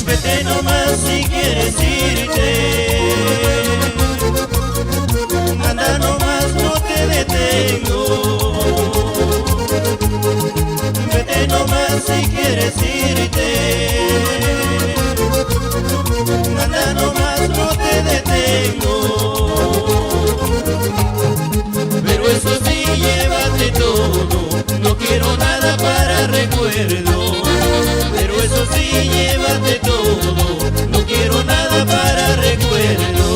Vete nomás si quieres irte, anda nomás, no te detengo. Vete nomás si quieres irte, anda nomás, no te detengo. Pero eso sí, llévate todo, no quiero nada para recuerdo. Pero eso sí, llévate todo, no quiero nada para recuerdo.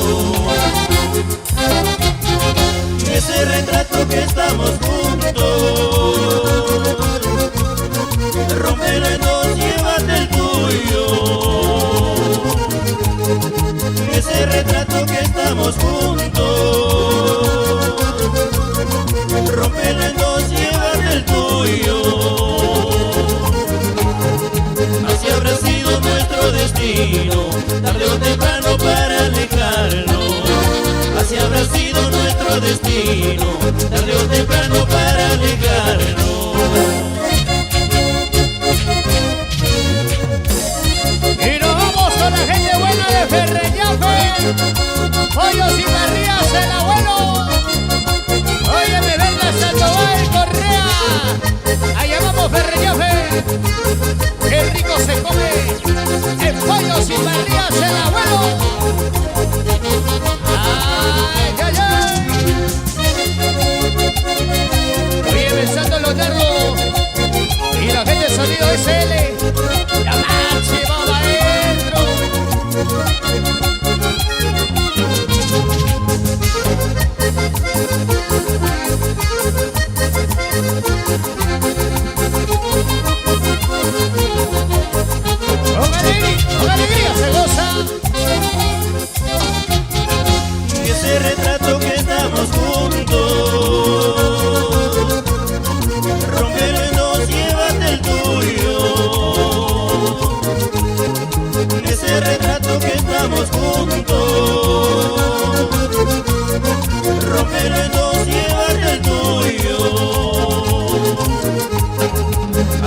Ese retrato que estamos juntos, rómpelo en dos, llévate el tuyo. Ese retrato que estamos juntos, rómpelo en dos, llévate el tuyo. Así habrá sido nuestro destino, tarde o temprano para alejarnos. Así habrá sido nuestro destino, tarde o temprano para alejarnos. Y nos vamos con la gente buena de Ferreñafe, Pollos y Barrías, el abuelo. Oye, me venga Sandoval Correa, allá vamos Ferreñafe. Qué rico se come en Pollos y Barrías, el abuelo. Ay, ay, ay. Oye, besando los nerdos y la gente de Sonido SL, la máxima maestro. Con alegría se goza. Ese retrato que estamos juntos, rómpelo en dos, llévate el tuyo. Ese retrato que estamos juntos, rómpelo en dos, llévate el tuyo.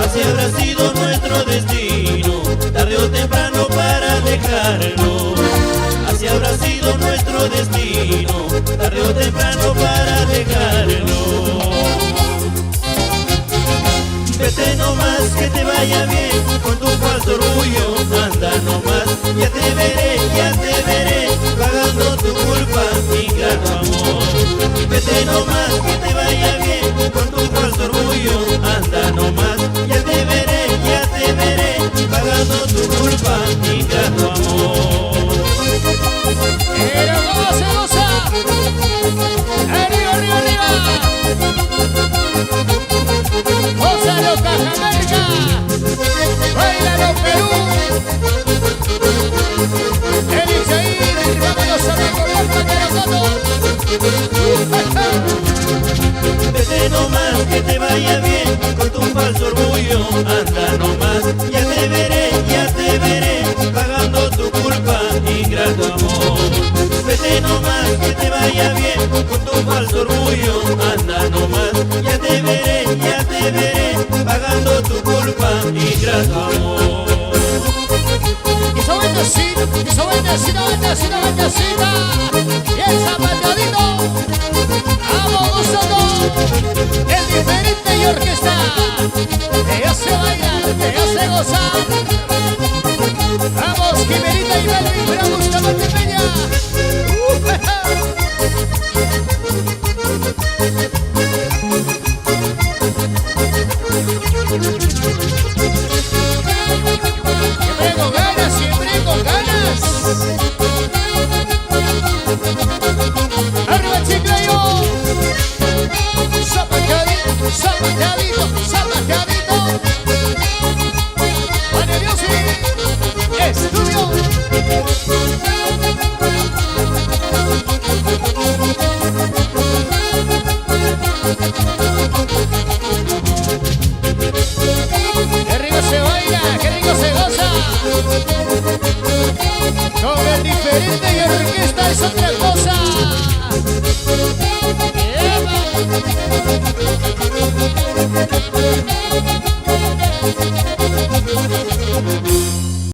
Así habrá sido nuestro destino, tarde o temprano para alejarnos. Así habrá sido nuestro destino, tarde o temprano para alejarnos. Vete nomás, que te vaya bien, con tu falso orgullo, anda nomás. Ya te veré, pagando tu culpa, ingrato amor. Vete nomás, que te vaya bien, con tu falso orgullo, anda nomás. Ya te veré, pagando tu culpa, ingrato amor. Pero cómo se goza. Arriba, arriba, arriba. Gózalo, Cajamarca. Báilalo, Perú. El Isaír, vámonos a recordar para nosotros. Vete nomás, que te vaya bien, con tu falso orgullo, anda nomás. Ya te veré, pagando tu culpa, ingrato amor. Vete nomás, que te vaya bien, con tu falso orgullo, anda nomás. Ya te veré, pagando tu culpa, ingrato amor. Y su vueltecita. Y el zapatadito. Vamos nosotros. El diferente y orquesta. Que ya se baila, que ya se goza. Vamos, Jimerita y Melvin, pero Bustamante Peña. Siempre con ganas. Arriba Chiclayo. Zapateadito. Juan Music Estudio. Qué rico se baila, qué rico se goza. Con el diferente y orquesta es otra cosa. ¡Eva!